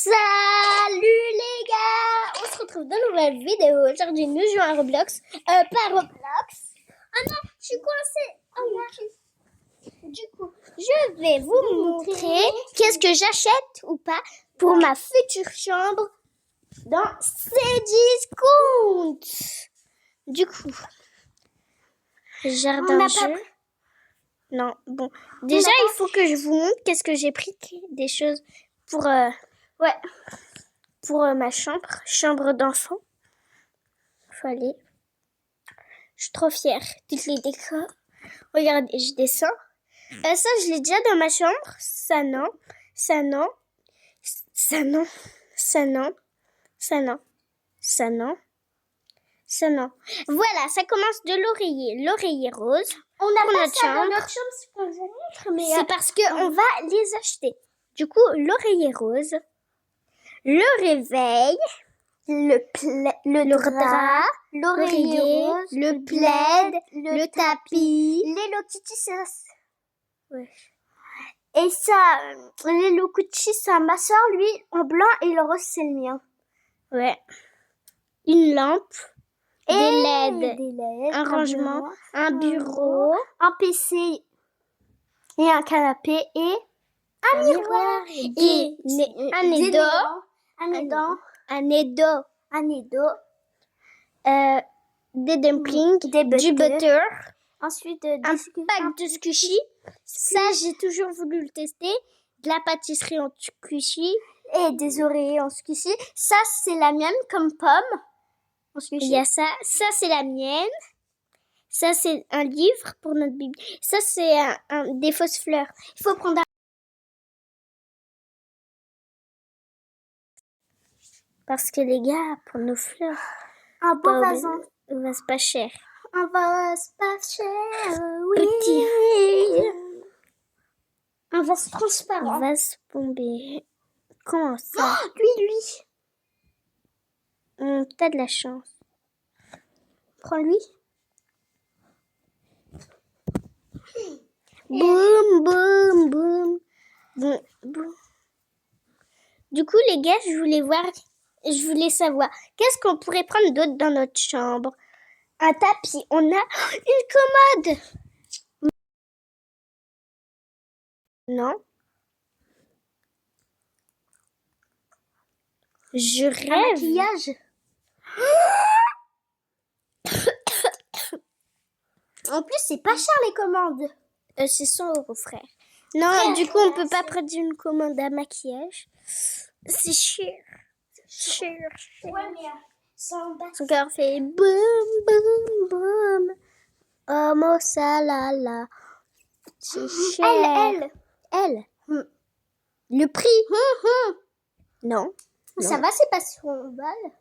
Salut les gars! On se retrouve dans une nouvelle vidéo. Aujourd'hui, nous jouons à Roblox. Pas Roblox. Ah non, je suis coincée. Oh là. Du coup, je vais vous montrer qu'est-ce que j'achète ou pas pour ma future chambre dans Cdiscount. Du coup, jardin de jeu. Non, bon. Déjà, il faut que je vous montre qu'est-ce que j'ai pris des choses pour ma chambre d'enfant. Faut aller. Je suis trop fière. Toutes les décors. Regardez, je descends. Ça, je l'ai déjà dans ma chambre. Ça, non. Ça, non. Ça, non. Ça, non. Ça, non. Ça, non. Ça, non. Voilà, ça commence de l'oreiller. L'oreiller rose. On a pas ça dans notre chambre, c'est qu'on vous montre, mais c'est parce qu'on va les acheter. Du coup, l'oreiller rose, le réveil, le drap, l'oreiller rose, le plaid, le tapis, l'Hello Kitty, c'est ouais. Et ça, l'Hello Kitty, c'est ma soeur, lui, en blanc, et le rose, c'est le mien. Ouais. Une lampe. Des LED, un rangement, un bureau, un PC et un canapé et un miroir et un édo, des dumplings, du butter, ensuite un pack de squishy. Ça, j'ai toujours voulu le tester. De la pâtisserie en squishy et des oreillers en squishy. Ça, c'est la mienne comme pomme. Il y a ça. Ça, c'est la mienne. Ça, c'est un livre pour notre Bible. Ça, c'est des fausses fleurs. Il faut prendre parce que les gars, pour nos fleurs, un beau vase pas cher. Un vase pas cher, oui. Petit. Un vase transparent. Un vase bombé. Comment ça? Oh, lui. T'as de la chance. Prends-lui. Boum, boum, boum. Boum, boum. Du coup, les gars, je voulais savoir, qu'est-ce qu'on pourrait prendre d'autre dans notre chambre? Un tapis. On a une commode. Non. Je rêve. Un maquillage. En plus, c'est pas cher les commandes. C'est 100 €, frère. Non, du coup, on peut pas prendre une commande à maquillage. C'est cher. Cher. Ouais, mais son cœur fait boum, boum, boum. Oh, mon salala. C'est cher. Elle. Le prix. Non. Ça va, c'est pas sur un bal.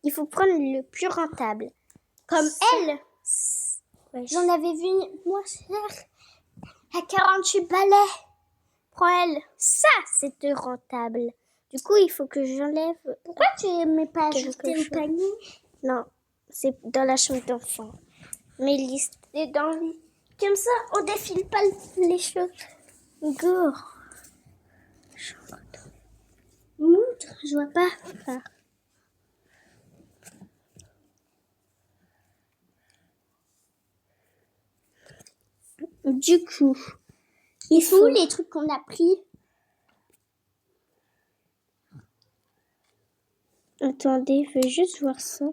Il faut prendre le plus rentable. Comme elle. Ouais, j'en avais vu moins cher. À 48 balais. Prends elle. Ça, c'est rentable. Du coup, il faut que j'enlève. Pourquoi tu mets pas ajouter le panier? Non, c'est dans la chambre d'enfant. Mes listes et dans le lit. Comme ça, on défile pas les choses. Go. Montre, je vois pas. Ah. Du coup, il faut les trucs qu'on a pris. Attendez, je vais juste voir ça.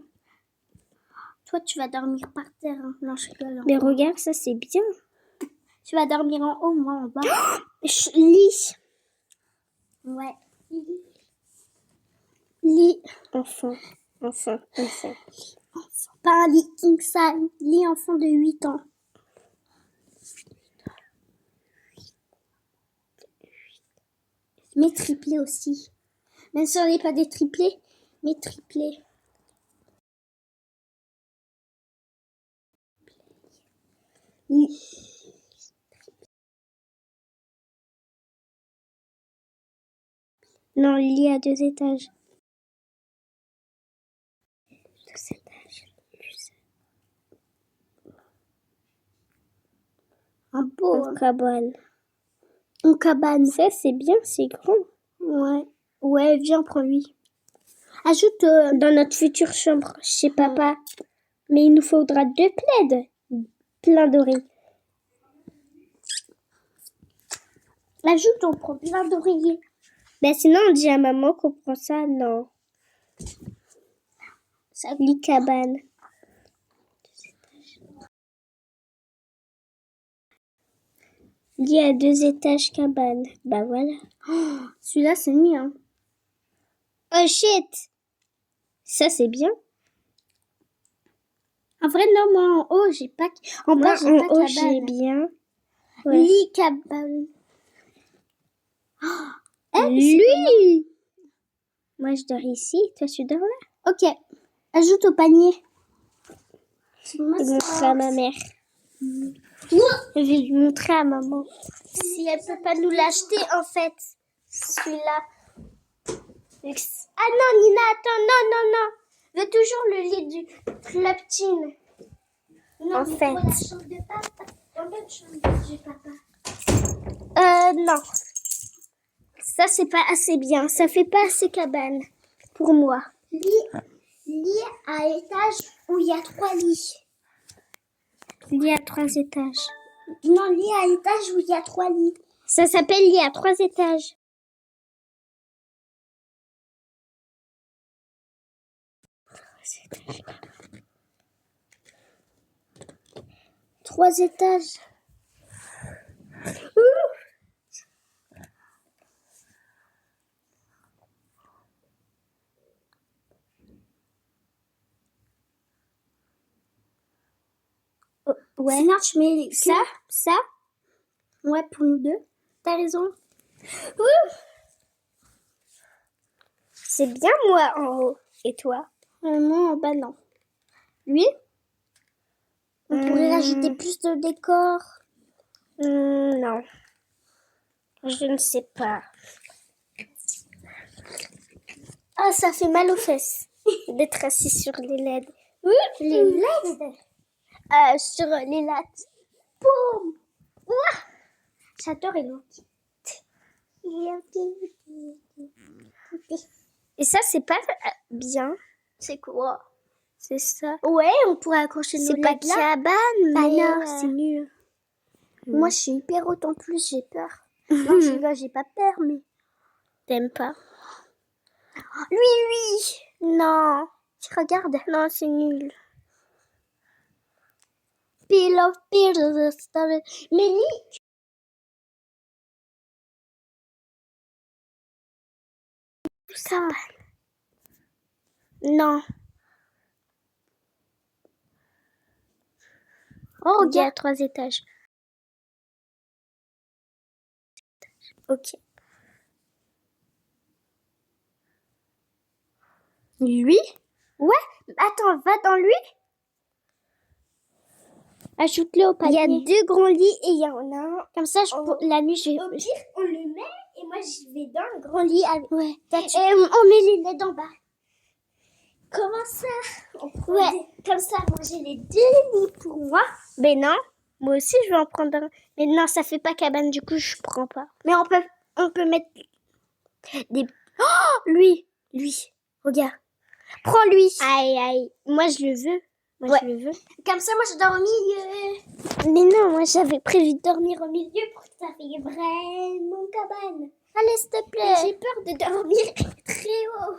Toi, tu vas dormir par terre. Hein. Non, je rigole. Mais regarde, ça, c'est bien. Tu vas dormir en haut, moi en bas. Lit. Ouais. Lit. Enfant. Pas un lit king size. Lit enfant de 8 ans. Mais triplé aussi. Même si on n'est pas des triplés, mais triplés. Non, il y a 2 étages. 2 étages. Un beau. Une cabane. Ça, c'est bien, c'est grand. Ouais. Ouais, viens, prends-lui. Ajoute dans notre future chambre chez papa. Mais il nous faudra 2 plaids. Plein d'oreilles. Ajoute, on prend plein d'oreillers. Ben sinon, on dit à maman qu'on prend ça. Non. Ça Lit cabane. Lit à 2 étages cabane. Bah voilà. celui-là, c'est le mien. Oh shit. Ça, c'est bien. En vrai, non, moi, en haut, j'ai pas... En bas, j'ai pas haut, cabane. j'ai bien. Ouais. Lit cabane. Lui! Moi, je dors ici. Toi, tu dors là? Ok. Ajoute au panier. Je vais montrer à ma mère. Je vais lui montrer à maman. Si elle peut pas nous l'acheter, en fait. Celui-là. Ah non, Nina, attends, non. Je veux toujours le lit du Club Teen. Non, En fait. la chambre de papa. Dans l'autre chambre du papa. Non. Ça, c'est pas assez bien. Ça fait pas assez cabane pour moi. Lit à étage où il y a 3 lits. Lit à 3 étages. Non, lit à étage où il y a 3 lits. Ça s'appelle lit à 3 étages. 3 étages. Ouais. Sinon, tu mets Ça. Ouais, pour nous deux. T'as raison. C'est bien, moi, en haut. Et toi? Moi, en bas, non. Lui, on pourrait rajouter plus de décor. Non. Je ne sais pas. Ah, ça fait mal aux fesses. D'être assis sur les LED. Les LED. Sur les lattes. Boum. Ouah. J'adore Hello Kitty. Et ça, c'est pas bien. C'est quoi? C'est ça. Ouais, on pourrait accrocher nos C'est pas LED là. cabane, Bah mais... non, c'est nul. Moi, je suis hyper haute en plus, j'ai peur. Non, je rigole, j'ai pas peur, mais... T'aimes pas? Lui. Non. Tu regardes. Non, c'est nul. Pillow, pillow, story. Mais lui... Ça. Non. Oh, Il y a regarde. 3 étages. Ok. Lui? Ouais. Attends, va dans lui. Ajoute-le au Il y panier. a 2 grands lits et il y en a un. Comme ça, la nuit, je vais... Au pire, on le met et moi, je vais dans le grand lit avec... Ouais. Et on met les LED en bas. Comment ça? Ouais. Comme ça, moi, j'ai les 2 lits pour moi. Mais non. Moi aussi, je vais en prendre un. Mais non, ça fait pas cabane, du coup, je prends pas. Mais on peut mettre des... Oh, lui. Regarde. Prends lui. Aïe. Moi, je le veux. Ouais. Je le veux. Comme ça, moi, je dors au milieu. Mais non, moi, j'avais prévu de dormir au milieu pour que ça fait vraiment cabane. Allez, s'il te plaît. J'ai peur de dormir très haut.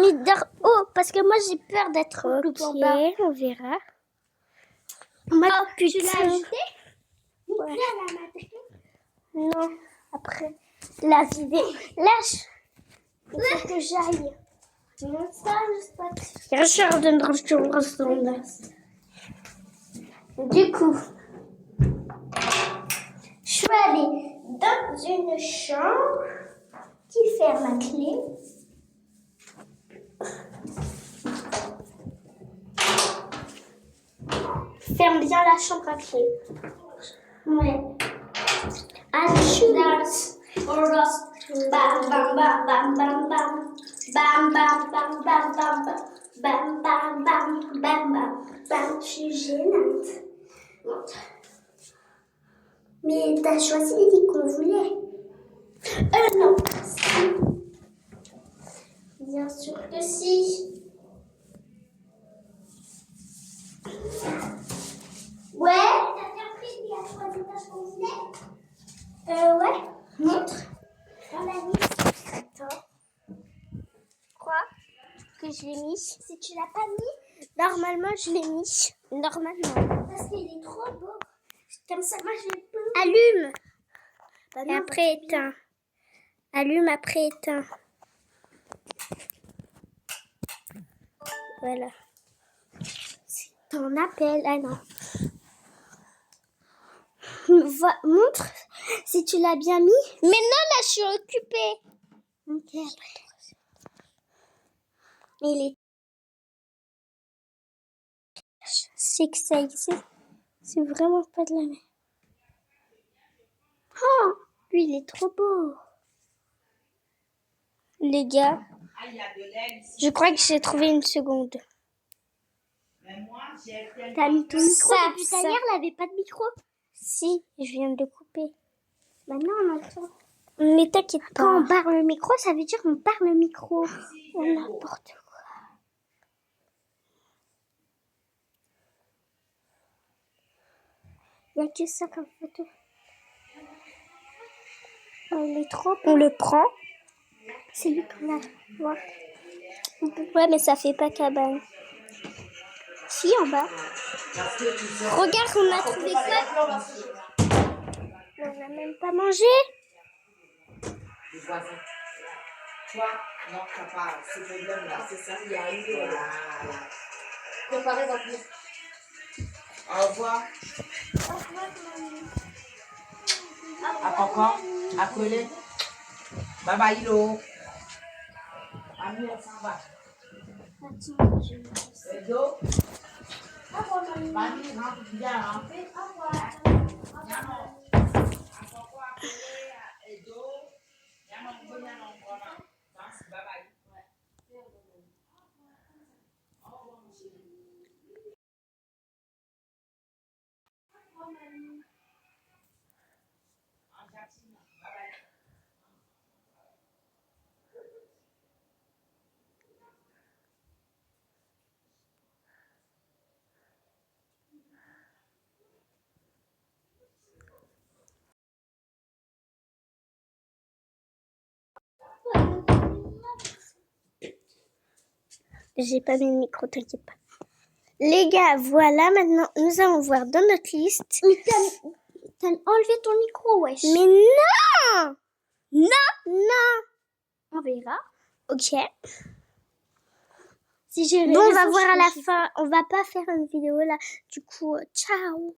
Mais dors haut, parce que moi, j'ai peur d'être en bas. Ok, on verra. Oh, putain. tu l'as ajouté? Ouais. Non, après la vidéo. Lâche. Il faut que j'aille. Du coup, je suis allée dans une chambre qui ferme la clé. Ferme bien la chambre à clé. Ouais. Bam bam bam bam bam bam. Bam bam bam bam bam bam. Bam bam bam bam bam bam. Je suis gênante. Mais t'as choisi les lits qu'on voulait. Non. sûr que si. Ouais. T'as bien pris il y a 3 étages complets? Ouais. Montre. On l'a mis. Attends. Quoi? Que je l'ai mis? Si tu l'as pas mis. Normalement, je l'ai mis. Normalement. Parce qu'il est trop beau. Comme ça, moi, je peux. Allume. Bah Et non, après, éteins. Allume, après, éteins. Voilà. C'est ton appel. Ah non. Montre si tu l'as bien mis. Mais non, là, je suis occupée. Ok. Il est... C'est que ça existe. C'est vraiment pas de la merde. Oh, lui, il est trop beau. Les gars, je crois que j'ai trouvé une seconde. T'as mis ton micro depuis Ça. tout à l'heure, elle avait pas de micro. Si, je viens de le couper. Maintenant, on entend. Mais t'inquiète pas. Quand on parle le micro, ça veut dire qu'on parle le micro. Ou n'importe quoi. Il n'y a que ça comme photo. Il est trop beau. On le prend. C'est lui qu'on a. Ouais. Ouais, mais ça fait pas cabane. Si, en bas. Regarde, on a trouvé quoi? On n'a même pas mangé. Toi, non, t'as pas ce problème-là, c'est ça, il y a une. Préparez votre livre. Au revoir. À papa, à Colin. Bye bye, Ilo. Ami, on s'en va. Edo. Mami, rentre bien, hein. Nyamo. À papa, à Colin, à Edo. Nyamo, bye bye. J'ai pas mis le micro, t'inquiète pas. Les gars, voilà, maintenant, nous allons voir dans notre liste. Mais t'as enlevé ton micro, wesh. Mais non! Non! On verra. Ok. Si j'ai Bon, on va raison, voir je à la suis- fin. On va pas faire une vidéo là. Du coup, ciao!